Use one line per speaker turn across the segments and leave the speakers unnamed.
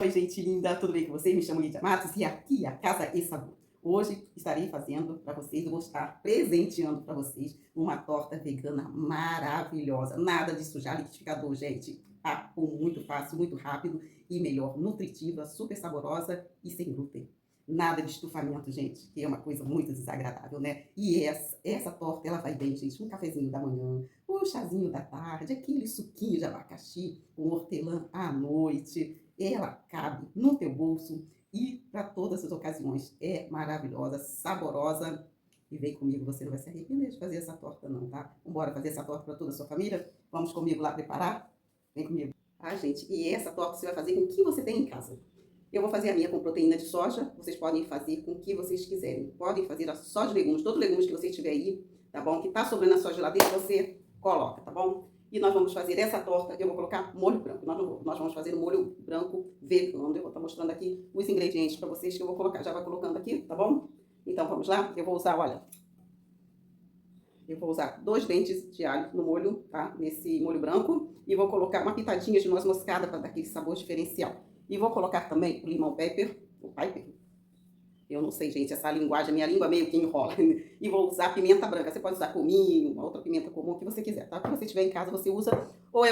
Oi, gente linda, tudo bem com vocês? Me chamo Lídia Matos e aqui é a Casa e Sabor. Hoje estarei fazendo para vocês, eu vou estar presenteando para vocês uma torta vegana maravilhosa. Nada de sujar liquidificador, gente. Muito fácil, muito rápido e melhor, nutritiva, super saborosa e sem glúten. Nada de estufamento, gente, que é uma coisa muito desagradável, né? E essa torta, ela vai bem, gente, um cafezinho da manhã, um chazinho da tarde, aquele suquinho de abacaxi, com hortelã à noite. Ela cabe no teu bolso e para todas as ocasiões. É maravilhosa, saborosa. E vem comigo, você não vai se arrepender de fazer essa torta não, tá? Vamos fazer essa torta para toda a sua família? Vamos comigo lá preparar? Vem comigo. Ah, gente, e essa torta você vai fazer com o que você tem em casa. Eu vou fazer a minha com proteína de soja, vocês podem fazer com o que vocês quiserem. Podem fazer só de legumes, todos os legumes que você tiver aí, tá bom? Que tá sobrando na sua geladeira, você coloca, tá bom? E nós vamos fazer essa torta, eu vou colocar molho branco. Nós vamos fazer um molho branco vegano. Eu vou estar mostrando aqui os ingredientes para vocês que eu vou colocar. Já vai colocando aqui, tá bom? Então vamos lá? Eu vou usar, olha, eu vou usar 2 dentes de alho no molho, tá? Nesse molho branco. E vou colocar uma pitadinha de noz moscada para dar aquele sabor diferencial. E vou colocar também o limão pepper, o pepper. Eu não sei, gente, essa linguagem, minha língua meio que enrola. E vou usar pimenta branca. Você pode usar cominho, uma outra pimenta comum que você quiser, tá? O que você tiver em casa, você usa,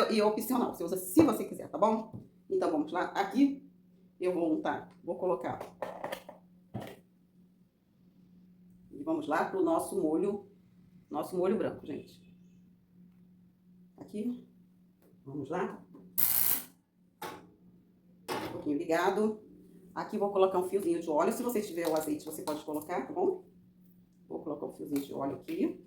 e é opcional. Você usa se você quiser, tá bom? Então, vamos lá. Aqui, eu vou untar, vou colocar. E vamos lá pro nosso molho branco, gente. Aqui, vamos lá. Um pouquinho ligado. Aqui vou colocar um fiozinho de óleo. Se você tiver o azeite, você pode colocar, tá bom? Vou colocar um fiozinho de óleo aqui.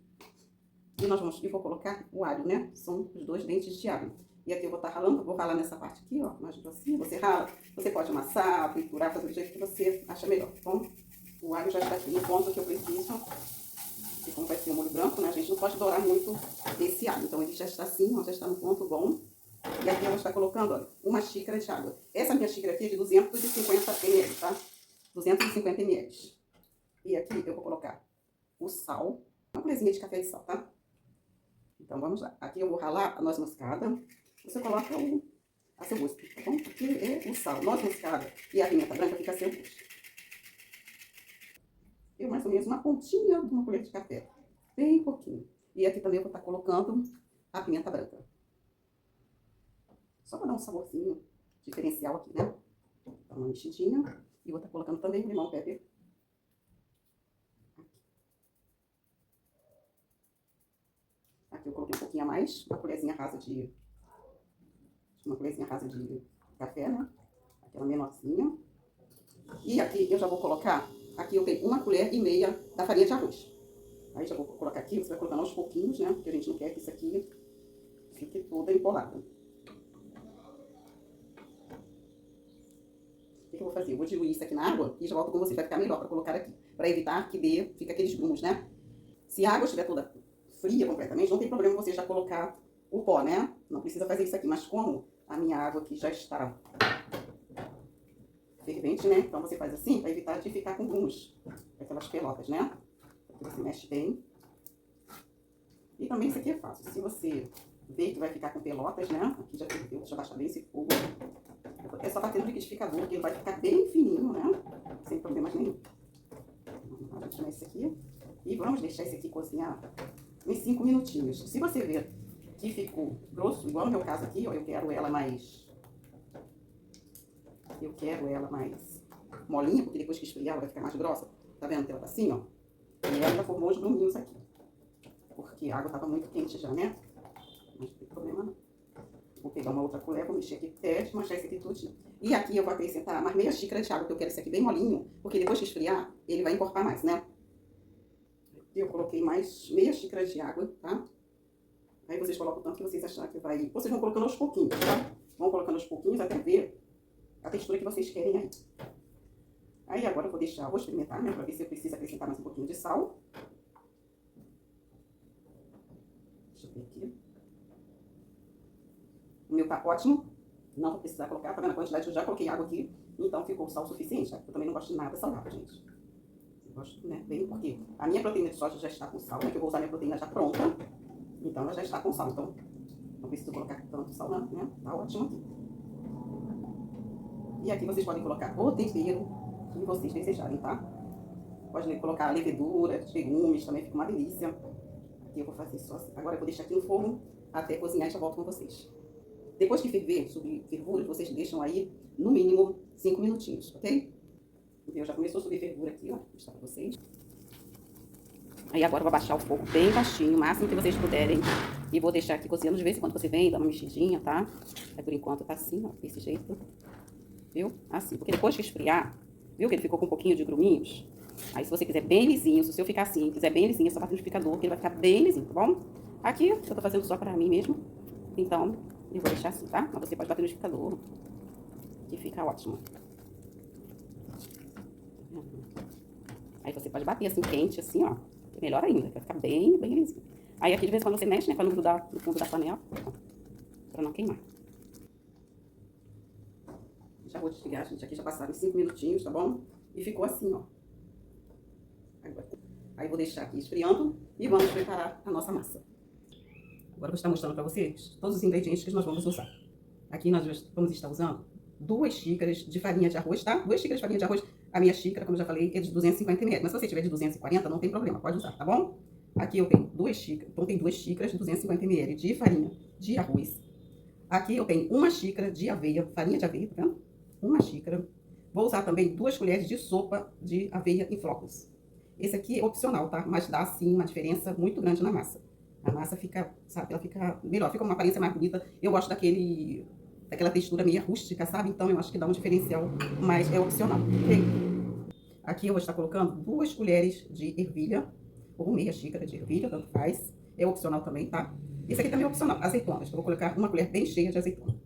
E vou colocar o alho, né? São os 2 dentes de alho. E aqui eu vou estar ralando, vou ralar nessa parte aqui, ó, mais grossinha. Você rala, você pode amassar, triturar, fazer do jeito que você acha melhor, tá bom? O alho já está aqui no ponto que eu preciso. E como vai ser um molho branco, né? A gente não pode dourar muito esse alho. Então ele já está assim, ó, já está no ponto bom. E aqui eu vou estar colocando, olha, uma xícara de água. Essa minha xícara aqui é de 250 ml, tá? 250 ml. E aqui eu vou colocar o sal, uma colherzinha de café de sal, tá? Então vamos lá. Aqui eu vou ralar a noz moscada. Você coloca a seu gosto, tá bom? Aqui é o sal, noz moscada e a pimenta branca fica a seu gosto. Eu mais ou menos uma pontinha de uma colher de café, bem pouquinho. E aqui também eu vou estar colocando a pimenta branca. Só para dar um saborzinho diferencial aqui, né? Dá uma mexidinha. E vou estar colocando também o limão pepper. Aqui eu coloquei um pouquinho a mais, uma colherzinha rasa de café, né? Aquela menorzinha. E aqui eu já vou colocar, aqui eu tenho 1,5 colher da farinha de arroz. Aí já vou colocar aqui, você vai colocando aos pouquinhos, né? Porque a gente não quer que isso aqui fique toda empolada. O que eu vou fazer? Eu vou diluir isso aqui na água e já volto com você, vai ficar melhor para colocar aqui. Para evitar que fique aqueles grumos, né? Se a água estiver toda fria completamente, não tem problema você já colocar o pó, né? Não precisa fazer isso aqui, mas como a minha água aqui já está fervente, né? Então você faz assim para evitar de ficar com grumos, aquelas pelotas, né? Aqui você mexe bem. E também isso aqui é fácil. Se você ver que vai ficar com pelotas, né? Aqui já ferveu, deixa eu baixar bem esse fogo. É só bater no liquidificador, que ele vai ficar bem fininho, né? Sem problemas nenhum. Vamos adicionar esse aqui. E vamos deixar esse aqui cozinhar uns 5 minutinhos. Se você ver que ficou grosso, igual no meu caso aqui, ó, eu quero ela mais molinha, porque depois que esfriar ela vai ficar mais grossa. Tá vendo que ela tá assim, ó? E ela já formou os gruminhos aqui. Porque a água tava muito quente já, né? Mas não tem problema não. Vou pegar uma outra colher, vou mexer aqui até desmanchar esse aqui tudinho. E aqui eu vou acrescentar mais meia xícara de água, que eu quero esse aqui bem molinho, porque depois que esfriar, ele vai encorpar mais, né? Eu coloquei mais meia xícara de água, tá? Aí vocês colocam o tanto que vocês acharem que vai... Vocês vão colocando aos pouquinhos, tá? Vão colocando aos pouquinhos até ver a textura que vocês querem aí. Aí agora eu vou deixar, vou experimentar, né? Pra ver se eu preciso acrescentar mais um pouquinho de sal. Deixa eu ver aqui. O meu tá ótimo. Não vou precisar colocar, tá vendo a quantidade? Eu já coloquei água aqui, então ficou sal suficiente. Eu também não gosto de nada salgado, gente. Eu gosto, né, bem, porque a minha proteína de soja já está com sal, né? Que eu vou usar minha proteína já pronta. Então ela já está com sal, então não preciso colocar tanto sal não, né? Tá ótimo aqui. E aqui vocês podem colocar o tempero que vocês desejarem, tá? Pode colocar levedura, legumes, também fica uma delícia. Aqui eu vou fazer só assim. Agora eu vou deixar aqui no fogo até cozinhar e já volto com vocês. Depois que ferver, subir fervura, vocês deixam aí no mínimo 5 minutinhos, ok? Então, já começou a subir fervura aqui, ó. Vou mostrar pra vocês. Aí agora eu vou abaixar o fogo bem baixinho, o máximo que vocês puderem. E vou deixar aqui cozinhando de vez em quando você vem, dá uma mexidinha, tá? Aí por enquanto tá assim, ó, desse jeito. Viu? Assim, porque depois que esfriar, viu que ele ficou com um pouquinho de gruminhos? Aí se você quiser bem lisinho, se o seu ficar assim, quiser bem lisinho, é só bater no liquidificador, que ele vai ficar bem lisinho, tá bom? Aqui eu tô fazendo só pra mim mesmo, então eu vou deixar assim, tá? Mas você pode bater no liquidificador, que fica ótimo. Aí você pode bater assim, quente, assim, ó. Melhor ainda, vai ficar bem, bem lisinho. Aí aqui de vez em quando você mexe, né, pra não grudar no fundo da panela, ó, pra não queimar. Já vou desligar, gente. Aqui já passaram 5 minutinhos, tá bom? E ficou assim, ó. Agora. Aí vou deixar aqui esfriando e vamos preparar a nossa massa. Agora eu vou estar mostrando pra vocês todos os ingredientes que nós vamos usar. Aqui nós vamos estar usando 2 xícaras de farinha de arroz, tá? 2 xícaras de farinha de arroz. A minha xícara, como eu já falei, é de 250 ml. Mas se você tiver de 240, não tem problema, pode usar, tá bom? Aqui eu tenho 2 xícaras, então tem 2 xícaras de 250 ml de farinha de arroz. Aqui eu tenho 1 xícara de aveia, farinha de aveia, tá vendo? 1 xícara. Vou usar também 2 colheres de sopa de aveia em flocos. Esse aqui é opcional, tá? Mas dá, sim, uma diferença muito grande na massa. A massa fica, sabe, ela fica melhor, fica uma aparência mais bonita. Eu gosto daquela textura meio rústica, sabe? Então eu acho que dá um diferencial, mas é opcional, ok? Aqui eu vou estar colocando 2 colheres de ervilha, ou meia xícara de ervilha, tanto faz. É opcional também, tá? Esse aqui também é opcional, azeitonas. Eu vou colocar uma colher bem cheia de azeitona.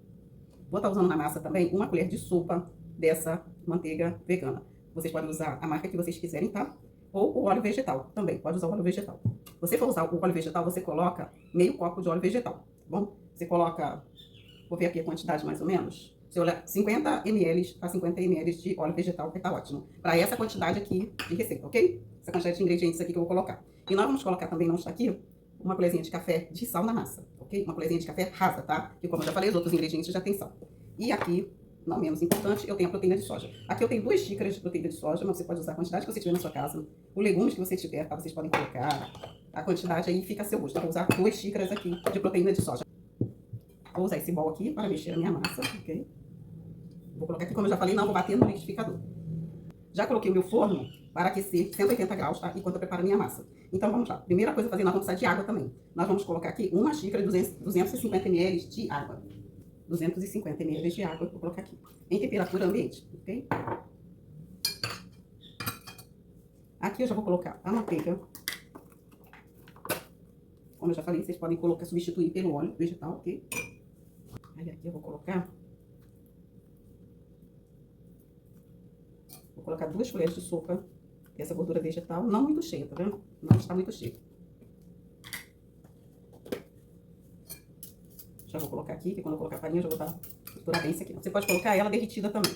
Vou estar usando na massa também 1 colher de sopa dessa manteiga vegana. Vocês podem usar a marca que vocês quiserem, tá? Ou o óleo vegetal, também, pode usar o óleo vegetal. Se você for usar o óleo vegetal, você coloca meio copo de óleo vegetal, tá bom? Você coloca, vou ver aqui a quantidade mais ou menos. Você olha 50 ml a 50 ml de óleo vegetal, que tá ótimo. Para essa quantidade aqui de receita, ok? Essa quantidade de ingredientes aqui que eu vou colocar. E nós vamos colocar também, não está aqui, uma colherzinha de café de sal na massa, ok? Uma colherzinha de café rasa, tá? Que como eu já falei, os outros ingredientes já tem sal. E aqui, não menos importante, eu tenho a proteína de soja. Aqui eu tenho 2 xícaras de proteína de soja, mas você pode usar a quantidade que você tiver na sua casa. Os legumes que você tiver, tá? Vocês podem colocar. A quantidade aí fica a seu gosto. Eu vou usar 2 xícaras aqui de proteína de soja. Vou usar esse bol aqui para mexer a minha massa, ok? Vou colocar aqui, como eu já falei, não vou bater no liquidificador. Já coloquei o meu forno para aquecer 180 graus, tá? Enquanto eu preparo a minha massa. Então vamos lá. Primeira coisa a fazer, nós vamos precisar de água também. Nós vamos colocar aqui 1 xícara de 250 ml de água. 250 ml de água, vou colocar aqui. Em temperatura ambiente, ok? Aqui eu já vou colocar a manteiga. Como eu já falei, vocês podem colocar, substituir pelo óleo vegetal, ok? Aí aqui eu vou colocar 2 colheres de sopa dessa gordura vegetal, não muito cheia, tá vendo? Não está muito cheia. Já vou colocar aqui, que quando eu colocar a farinha, eu já vou misturar bem isso aqui. Você pode colocar ela derretida também.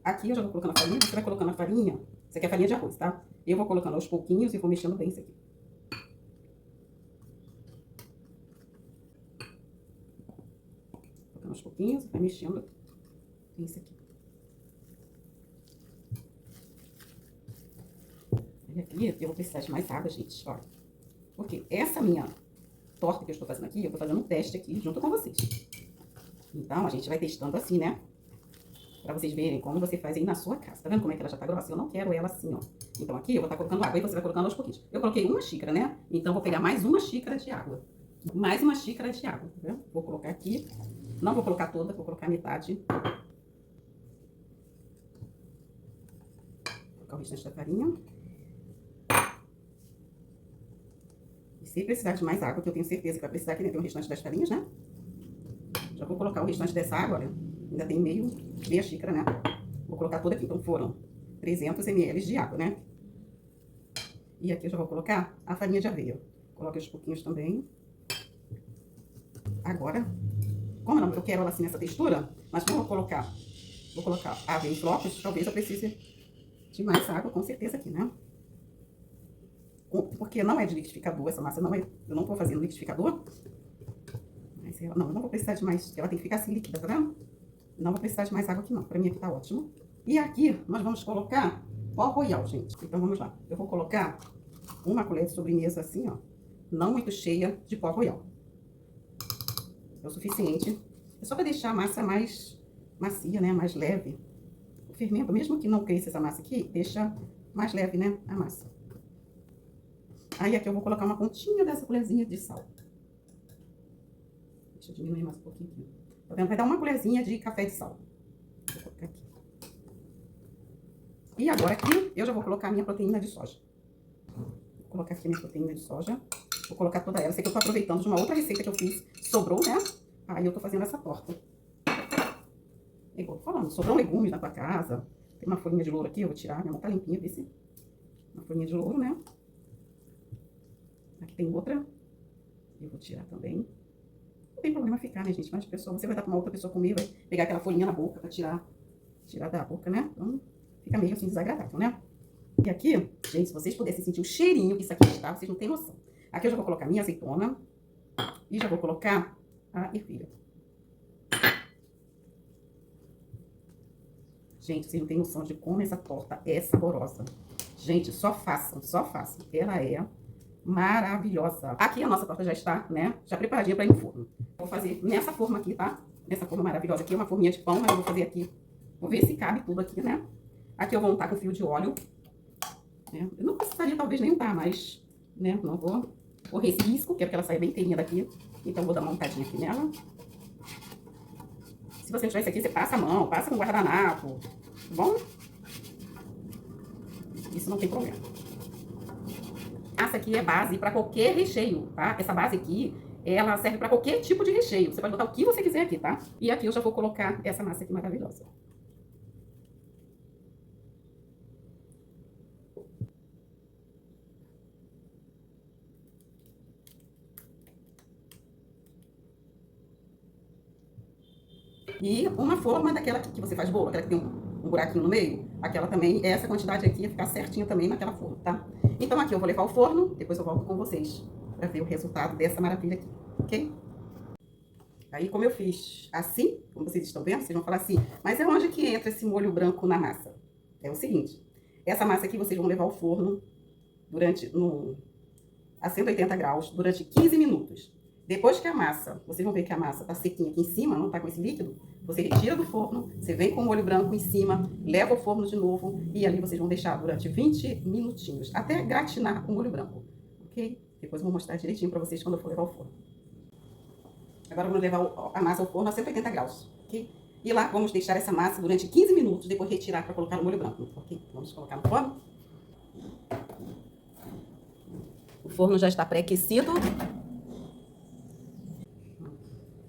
Aqui eu já vou colocando a farinha, você vai colocando a farinha. Isso aqui é farinha de arroz, tá? Eu vou colocando aos pouquinhos e vou mexendo bem isso aqui. Colocando aos pouquinhos, vai mexendo bem isso aqui. E aqui eu vou precisar de mais água, gente, olha. Porque essa minha torta que eu estou fazendo aqui, eu tô fazendo um teste aqui junto com vocês. Então, a gente vai testando assim, né? Pra vocês verem como você faz aí na sua casa. Tá vendo como é que ela já tá grossa? Eu não quero ela assim, ó. Então, aqui eu vou estar colocando água e você vai colocando aos pouquinhos. Eu coloquei 1 xícara, né? Então, vou pegar mais 1 xícara de água. Mais 1 xícara de água, tá vendo? Vou colocar aqui. Não vou colocar toda, vou colocar metade. Vou colocar o restante da farinha. E se precisar de mais água, que eu tenho certeza que vai precisar, que nem tem o restante das farinhas, né? Já vou colocar o restante dessa água, olha. Ainda tem meia xícara, né? Vou colocar toda aqui. Então, foram 300 ml de água, né? E aqui eu já vou colocar a farinha de aveia. Coloque aos pouquinhos também. Agora, como eu quero ela assim nessa textura, mas como eu vou colocar a aveia em flocos, talvez eu precise de mais água, com certeza aqui, né? Porque não é de liquidificador, essa massa não é... Eu não vou fazer no liquidificador. Mas ela, não, eu não vou precisar de mais, ela tem que ficar assim líquida, tá vendo? Não vou precisar de mais água aqui não, pra mim aqui tá ótimo. E aqui nós vamos colocar pó royal, gente. Então vamos lá. Eu vou colocar uma colher de sobremesa assim, ó. Não muito cheia de pó royal. É o suficiente. É só pra deixar a massa mais macia, né? Mais leve. O fermento, mesmo que não cresça essa massa aqui, deixa mais leve, né? A massa. Aí aqui eu vou colocar uma pontinha dessa colherzinha de sal. Deixa eu diminuir mais um pouquinho aqui. Tá vendo? Vai dar uma colherzinha de café de sal. Vou colocar aqui. E agora aqui eu já vou colocar a minha proteína de soja. Vou colocar aqui a minha proteína de soja. Vou colocar toda ela. Sei que eu tô aproveitando de uma outra receita que eu fiz. Sobrou, né? Aí eu tô fazendo essa torta. É igual eu tô falando, sobrou legumes na tua casa. Tem uma folhinha de louro aqui, eu vou tirar. Minha mão tá limpinha, vê se... Uma folhinha de louro, né? Aqui tem outra. Eu vou tirar também. Não tem problema ficar, né, gente? Mas pessoa, você vai dar pra uma outra pessoa comer, vai pegar aquela folhinha na boca pra tirar da boca, né? Então, fica meio assim desagradável, né? E aqui, gente, se vocês pudessem sentir o cheirinho que isso aqui está, vocês não têm noção. Aqui eu já vou colocar minha azeitona e já vou colocar a ervilha. Gente, vocês não têm noção de como essa torta é saborosa. Gente, só façam, só façam. Ela é maravilhosa. Aqui a nossa torta já está, né? Já preparadinha para ir no forno. Vou fazer nessa forma aqui, tá? Nessa forma maravilhosa aqui, é uma forminha de pão, mas eu vou fazer aqui. Vou ver se cabe tudo aqui, né? Aqui eu vou untar com fio de óleo. Né? Eu não precisaria talvez nem untar, mas, né? Não vou correr esse risco, que é porque ela sai bem inteirinha daqui. Então vou dar uma untadinha aqui nela. Se você tiver isso aqui, você passa a mão, passa com guardanapo, tá bom? Isso não tem problema. Essa aqui é base para qualquer recheio, tá? Essa base aqui, ela serve para qualquer tipo de recheio. Você pode botar o que você quiser aqui, tá? E aqui eu já vou colocar essa massa aqui maravilhosa. E uma forma daquela que você faz bolo, aquela que tem um buraquinho no meio, aquela também, essa quantidade aqui ia ficar certinha também naquela forma, tá? Então aqui eu vou levar ao forno, depois eu volto com vocês pra ver o resultado dessa maravilha aqui, ok? Aí como eu fiz assim, como vocês estão vendo, vocês vão falar assim, mas é onde que entra esse molho branco na massa? É o seguinte, essa massa aqui vocês vão levar ao forno a 180 graus durante 15 minutos. Depois que a massa, vocês vão ver que a massa tá sequinha aqui em cima, não tá com esse líquido, você retira do forno, você vem com o molho branco em cima, leva ao forno de novo e ali vocês vão deixar durante 20 minutinhos, até gratinar o molho branco, ok? Depois eu vou mostrar direitinho pra vocês quando eu for levar ao forno. Agora vamos levar a massa ao forno a 180 graus, ok? E lá vamos deixar essa massa durante 15 minutos, depois retirar para colocar no molho branco, ok? Vamos colocar no forno. O forno já está pré-aquecido.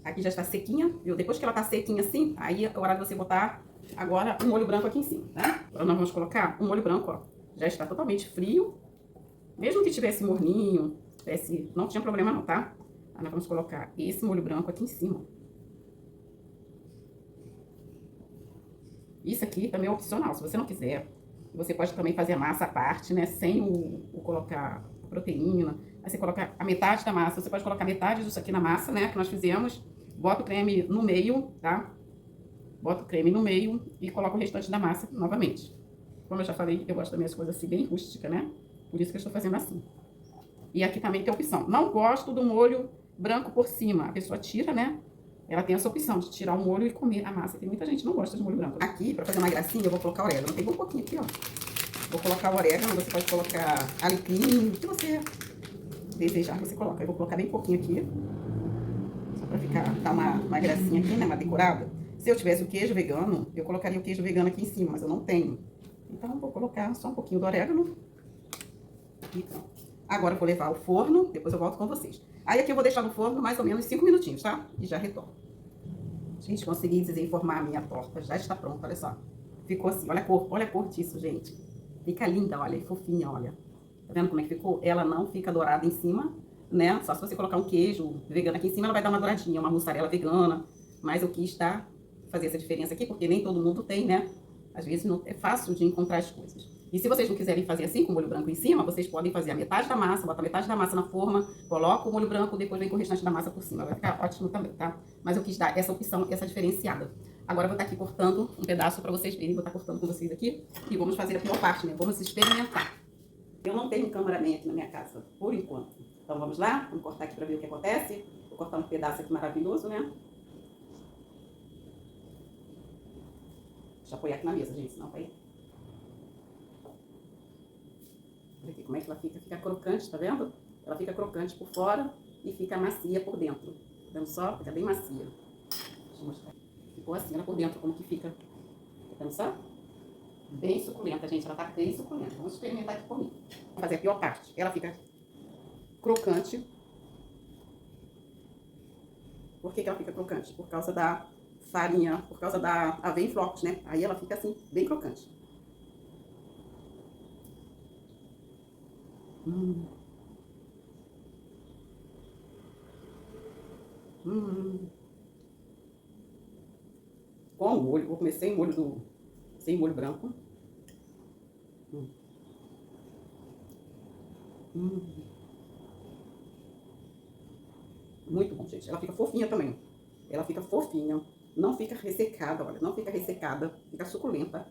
Aqui já está sequinha, viu? Depois que ela está sequinha assim, aí é hora de você botar agora o molho branco aqui em cima, tá? Agora nós vamos colocar o molho branco, ó. Já está totalmente frio. Mesmo que tivesse morninho, não tinha problema não, tá? Aí nós vamos colocar esse molho branco aqui em cima. Isso aqui também é opcional, se você não quiser. Você pode também fazer a massa à parte, né? Sem colocar a proteína. Aí você coloca a metade da massa. Você pode colocar metade disso aqui na massa, né? Que nós fizemos. Bota o creme no meio, tá? Bota o creme no meio e coloca o restante da massa novamente. Como eu já falei, eu gosto das minhas coisas assim, bem rústica, né? Por isso que eu estou fazendo assim. E aqui também tem a opção. Não gosto do molho branco por cima. A pessoa tira, né? Ela tem essa opção de tirar o molho e comer a massa. Tem muita gente que não gosta de molho branco. Aqui, pra fazer uma gracinha, eu vou colocar orégano. Tem um pouquinho aqui, ó. Vou colocar o orégano. Você pode colocar alecrim, o que você desejar, você coloca. Eu vou colocar bem pouquinho aqui. Só pra dar uma gracinha aqui, né? Uma decorada. Se eu tivesse o queijo vegano, eu colocaria o queijo vegano aqui em cima, mas eu não tenho. Então, eu vou colocar só um pouquinho do orégano. E pronto. Agora eu vou levar ao forno, depois eu volto com vocês. Aí aqui eu vou deixar no forno mais ou menos 5 minutinhos, tá? E já retorno. Gente, consegui desenformar a minha torta. Já está pronta, olha só. Ficou assim, olha a cor disso, gente. Fica linda, olha, fofinha, olha. Tá vendo como é que ficou? Ela não fica dourada em cima, né? Só se você colocar um queijo vegano aqui em cima, ela vai dar uma douradinha, uma mussarela vegana. Mas eu quis fazer essa diferença aqui, porque nem todo mundo tem, né? Às vezes não é fácil de encontrar as coisas. E se vocês não quiserem fazer assim, com o molho branco em cima, vocês podem fazer a metade da massa, bota metade da massa na forma, coloca o molho branco, depois vem com o restante da massa por cima. Vai ficar ótimo também, tá? Mas eu quis dar essa opção, essa diferenciada. Agora eu vou estar aqui cortando um pedaço para vocês verem. Vou estar cortando com vocês aqui. E vamos fazer a pior parte, né? Vamos experimentar. Eu não tenho cameraman aqui na minha casa, por enquanto. Então vamos lá? Vamos cortar aqui para ver o que acontece. Vou cortar um pedaço aqui maravilhoso, né? Deixa eu apoiar aqui na mesa, gente, senão vai... Olha aqui como é que ela fica. Fica crocante, tá vendo? Ela fica crocante por fora e fica macia por dentro. Tá vendo só? Fica bem macia. Deixa eu mostrar. Ficou assim, ela por dentro, como que fica. Tá vendo só? Bem suculenta, gente. Ela tá bem suculenta. Vamos experimentar aqui comigo. Vou fazer a pior parte. Ela fica crocante. Por que ela fica crocante? Por causa da farinha, por causa da aveia em flocos, né? Aí ela fica assim, bem crocante. Hum. Hum. Com o molho, vou comer sem molho branco. Hum. Hum. Muito bom, gente. Ela fica fofinha também. Ela fica fofinha. Não fica ressecada, olha. Não fica ressecada. Fica suculenta.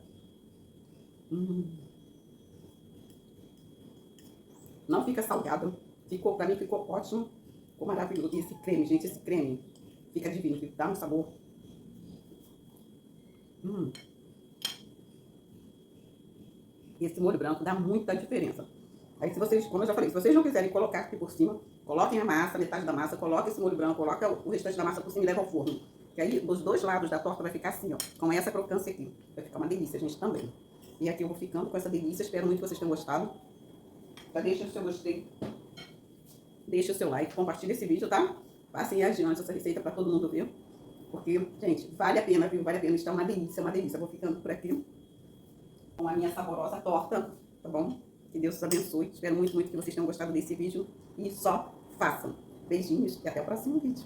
Não fica salgada. Ficou, pra mim ficou ótimo. Ficou maravilhoso. E esse creme, gente, esse creme fica divino. Dá um sabor. Esse molho branco dá muita diferença. Aí se vocês, como eu já falei, se vocês não quiserem colocar aqui por cima, coloquem a massa, metade da massa, coloquem esse molho branco, coloquem o restante da massa por cima e leva ao forno. Que aí, dos dois lados da torta vai ficar assim, ó, com essa crocância aqui. Vai ficar uma delícia, gente, também. E aqui eu vou ficando com essa delícia. Espero muito que vocês tenham gostado. Já deixa o seu gostei. Deixa o seu like, compartilha esse vídeo, tá? Passem adiante essa receita para todo mundo ver. Porque, gente, vale a pena, viu? Vale a pena. Está uma delícia, uma delícia. Eu vou ficando por aqui com a minha saborosa torta, tá bom? Que Deus os abençoe. Espero muito, muito que vocês tenham gostado desse vídeo. E só façam. Beijinhos e até o próximo vídeo.